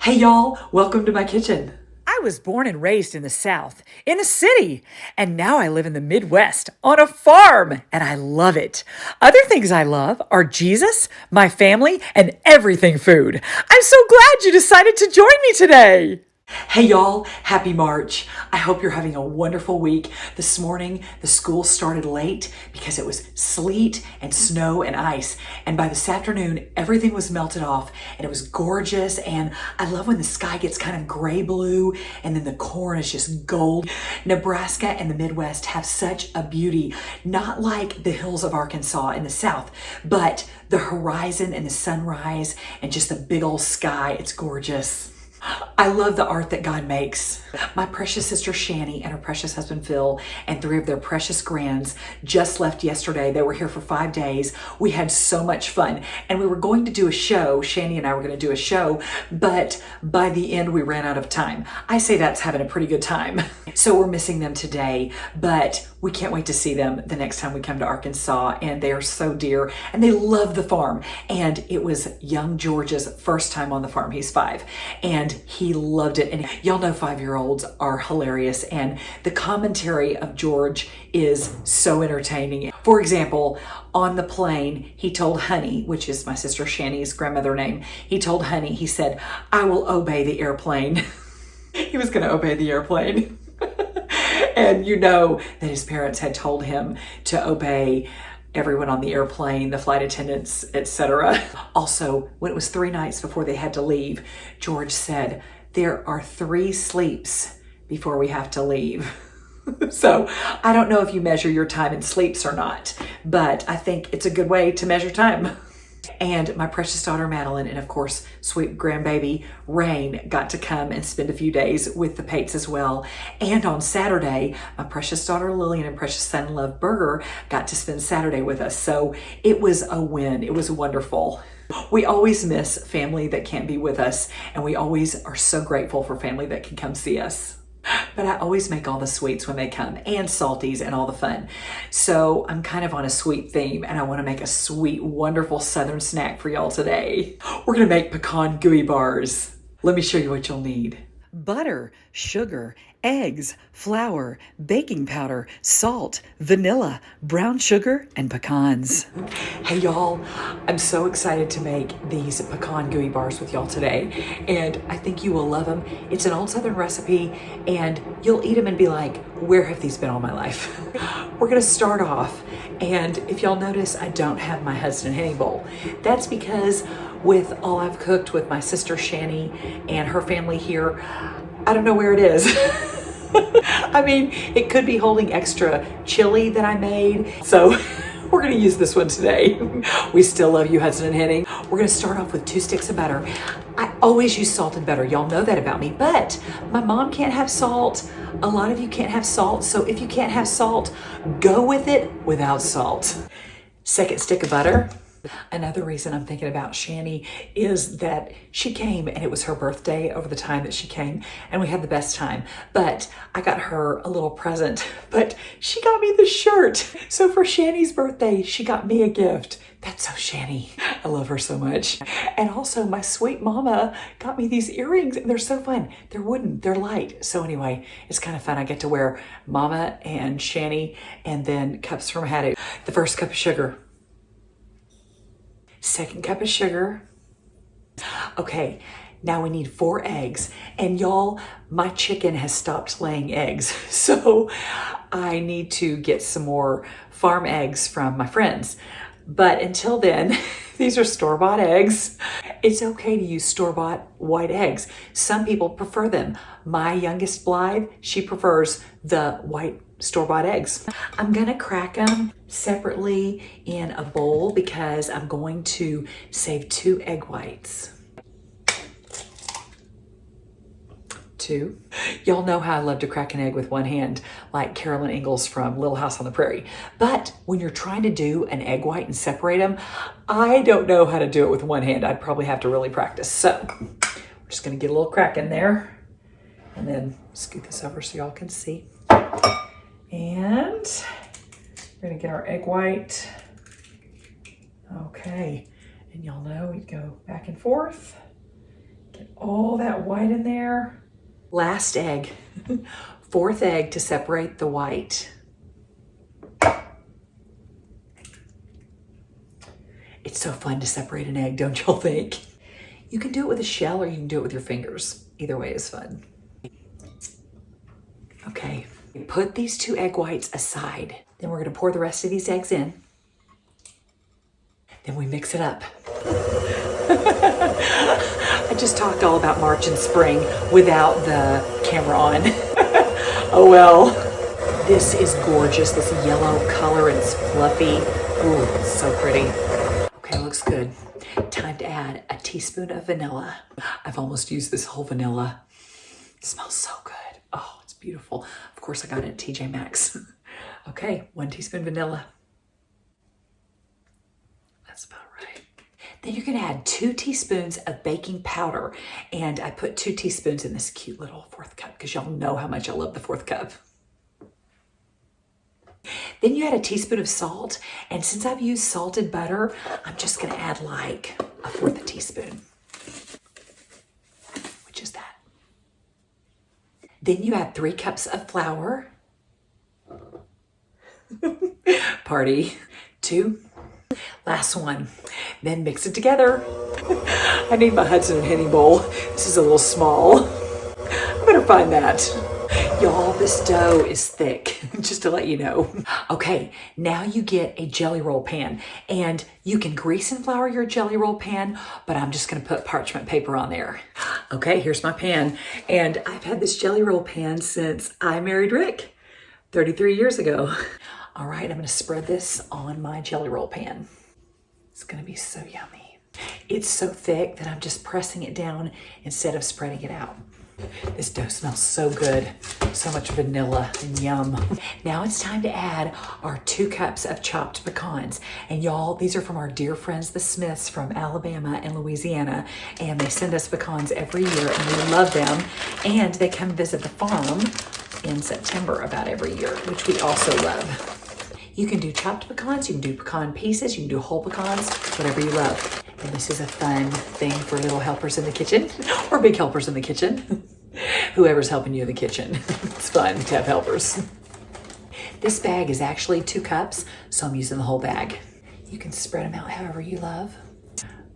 Hey y'all, welcome to my kitchen. I was born and raised in the South, in a city, and now I live in the Midwest on a farm, and I love it. Other things I love are Jesus, my family, and everything food. I'm so glad you decided to join me today. Hey y'all, happy March. I hope you're having a wonderful week. This morning, the school started late because it was sleet and snow and ice. And by this afternoon, everything was melted off and it was gorgeous. And I love when the sky gets kind of gray blue and then the corn is just gold. Nebraska and the Midwest have such a beauty, not like the hills of Arkansas in the South, but the horizon and the sunrise and just the big old sky. It's gorgeous. I love the art that God makes. My precious sister Shani and her precious husband Phil and 3 of their precious grands just left yesterday. They were here for 5 days. We had so much fun and we were going to do a show. Shani and I were going to do a show, but by the end we ran out of time. I say that's having a pretty good time. So we're missing them today, but we can't wait to see them the next time we come to Arkansas, and they are so dear and they love the farm. And it was young George's first time on the farm. He's 5 and he loved it. And y'all know 5-year-olds are hilarious, and the commentary of George is so entertaining. For example, on the plane, he told Honey, which is my sister Shani's grandmother name, he told Honey, he said, "I will obey the airplane." He was going to obey the airplane. And you know that his parents had told him to obey everyone on the airplane, the flight attendants, etc. Also, when it was 3 nights before they had to leave, George said, "There are 3 sleeps before we have to leave." So I don't know if you measure your time in sleeps or not, but I think it's a good way to measure time. And my precious daughter Madeline and of course sweet grandbaby Rain got to come and spend a few days with the Pates as well. And on Saturday, my precious daughter Lillian and precious son-in-law Berger got to spend Saturday with us. So it was a win. It was wonderful. We always miss family that can't be with us, and we always are so grateful for family that can come see us. But I always make all the sweets when they come, and salties and all the fun. So I'm kind of on a sweet theme, and I want to make a sweet, wonderful Southern snack for y'all today. We're going to make pecan gooey bars. Let me show you what you'll need. Butter, sugar, eggs, flour, baking powder, salt, vanilla, brown sugar, and pecans. Hey y'all, I'm so excited to make these pecan gooey bars with y'all today, and I think you will love them. It's an old Southern recipe, and you'll eat them and be like, where have these been all my life? We're gonna start off, and if y'all notice, I don't have my Hudson and Henny bowl. That's because with all I've cooked with my sister Shani and her family here, I don't know where it is. I mean, it could be holding extra chili that I made. So we're gonna use this one today. We still love you, Hudson and Henny. We're gonna start off with 2 sticks of butter. I always use salt and butter. Y'all know that about me, but my mom can't have salt. A lot of you can't have salt. So if you can't have salt, go with it without salt. 2nd stick of butter. Another reason I'm thinking about Shani is that she came and it was her birthday over the time that she came, and we had the best time. But I got her a little present, but she got me the shirt. So for Shani's birthday, she got me a gift. That's so Shani. I love her so much. And also my sweet mama got me these earrings, and they're so fun. They're wooden, they're light. So anyway, it's kind of fun. I get to wear mama and Shani and then cups from Hattie. The 1st cup of sugar. 2nd cup of sugar. Okay, now we need 4 eggs. And y'all, my chicken has stopped laying eggs. So I need to get some more farm eggs from my friends. But until then, these are store-bought eggs. It's okay to use store-bought white eggs. Some people prefer them. My youngest Blythe, she prefers the white store-bought eggs. I'm gonna crack them separately in a bowl because I'm going to save 2 egg whites. 2. Y'all know how I love to crack an egg with one hand, like Carolyn Ingalls from Little House on the Prairie. But when you're trying to do an egg white and separate them, I don't know how to do it with one hand. I'd probably have to really practice. So we're just gonna get a little crack in there and then scoot this over so y'all can see. And we're gonna get our egg white. Okay, and y'all know we go back and forth, Get all that white in there. Last egg. Fourth egg to separate the white. It's so fun to separate an egg, don't y'all think? You can do it with a shell or you can do it with your fingers. Either way is fun. Okay, put these 2 egg whites aside. Then we're gonna pour the rest of these eggs in. Then we mix it up. I just talked all about March and spring without the camera on. Oh well. This is gorgeous, this yellow color, and it's fluffy. Ooh, it's so pretty. Okay, looks good. Time to add a teaspoon of vanilla. I've almost used this whole vanilla. It smells so good. Oh, it's beautiful. Of course, I got it at TJ Maxx. Okay, 1 teaspoon vanilla. That's about right. Then you're gonna add 2 teaspoons of baking powder. And I put 2 teaspoons in this cute little 4th cup because y'all know how much I love the 4th cup. Then you add a teaspoon of salt, and since I've used salted butter, I'm just gonna add like 1/4 teaspoon, which is that. Then you add 3 cups of flour. Party. 2. Last one. Then mix it together. I need my Hudson and Henny bowl. This is a little small. I better find that. Y'all, this dough is thick, just to let you know. Okay, now you get a jelly roll pan, and you can grease and flour your jelly roll pan, but I'm just gonna put parchment paper on there. Okay, here's my pan, and I've had this jelly roll pan since I married Rick 33 years ago. All right, I'm gonna spread this on my jelly roll pan. It's gonna be so yummy. It's so thick that I'm just pressing it down instead of spreading it out. This dough smells so good. So much vanilla and yum. Now it's time to add our 2 cups of chopped pecans. And y'all, these are from our dear friends, the Smiths from Alabama and Louisiana. And they send us pecans every year and we love them. And they come visit the farm in September about every year, which we also love. You can do chopped pecans, you can do pecan pieces, you can do whole pecans, whatever you love. And this is a fun thing for little helpers in the kitchen or big helpers in the kitchen. Whoever's helping you in the kitchen. It's fun to have helpers. This bag is actually 2 cups, so I'm using the whole bag. You can spread them out however you love.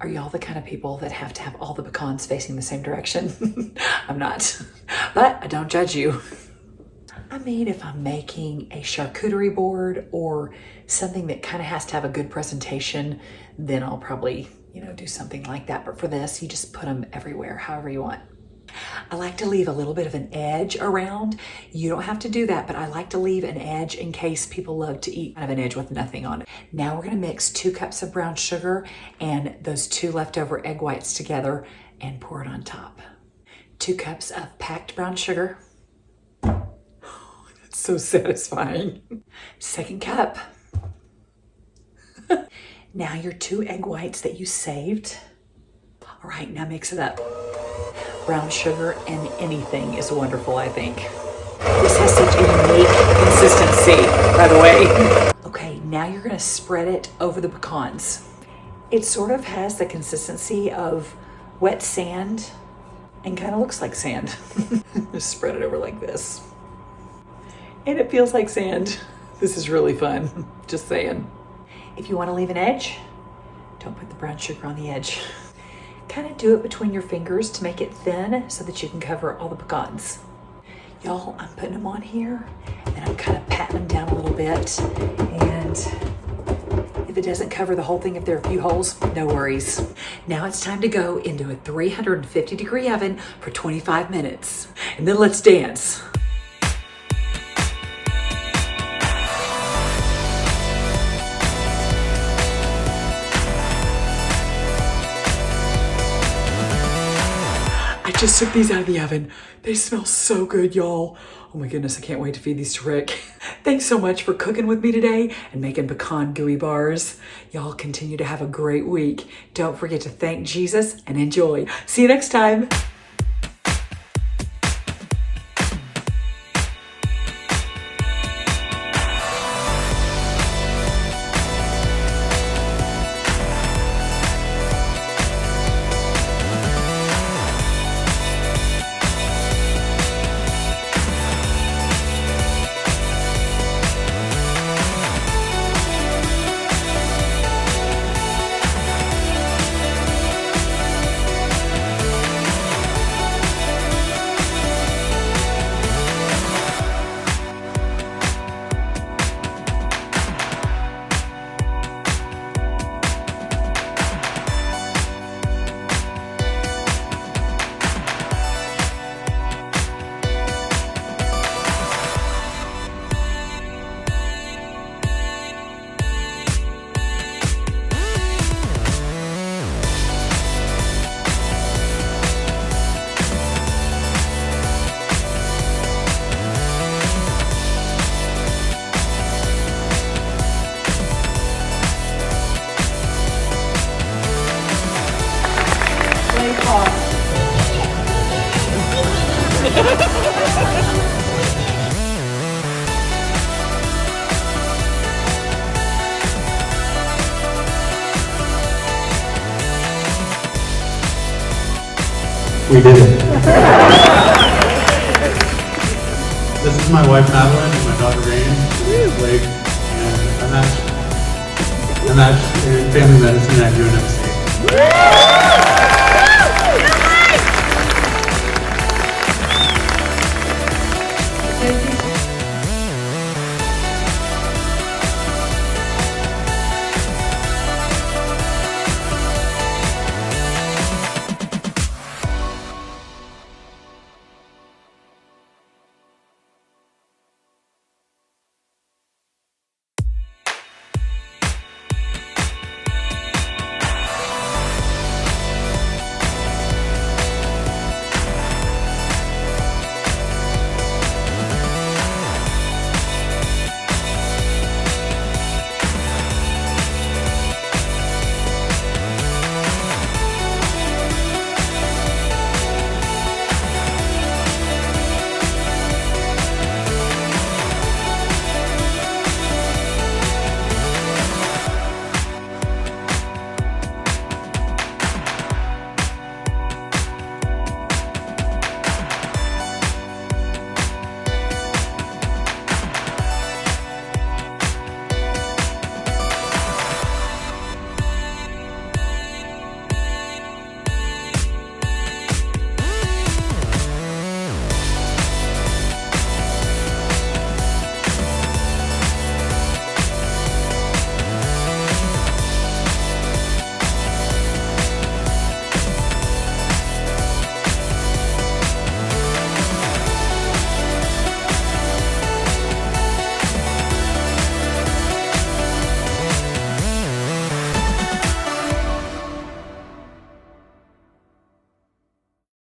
Are y'all the kind of people that have to have all the pecans facing the same direction? I'm not, but I don't judge you. I mean, if I'm making a charcuterie board or something that kind of has to have a good presentation, then I'll probably, do something like that. But for this, you just put them everywhere, however you want. I like to leave a little bit of an edge around. You don't have to do that, but I like to leave an edge in case people love to eat kind of an edge with nothing on it. Now we're gonna mix 2 cups of brown sugar and those 2 leftover egg whites together and pour it on top. 2 cups of packed brown sugar. So satisfying. 2nd cup. Now your 2 egg whites that you saved. All right, now mix it up. Brown sugar and anything is wonderful, I think. This has such a unique consistency, by the way. Okay, now you're gonna spread it over the pecans. It sort of has the consistency of wet sand and kind of looks like sand. Just spread it over like this. And it feels like sand. This is really fun, just saying. If you want to leave an edge, don't put the brown sugar on the edge. Kind of do it between your fingers to make it thin so that you can cover all the pecans. Y'all, I'm putting them on here and I'm kind of patting them down a little bit. And if it doesn't cover the whole thing, if there are a few holes, no worries. Now it's time to go into a 350-degree oven for 25 minutes. And then let's dance. I just took these out of the oven. They smell so good, y'all. Oh my goodness, I can't wait to feed these to Rick. Thanks so much for cooking with me today and making pecan gooey bars. Y'all continue to have a great week. Don't forget to thank Jesus and enjoy. See you next time. We did it. This is my wife Madeline and my daughter Rain, Blake, and I'm in family medicine at UNMC.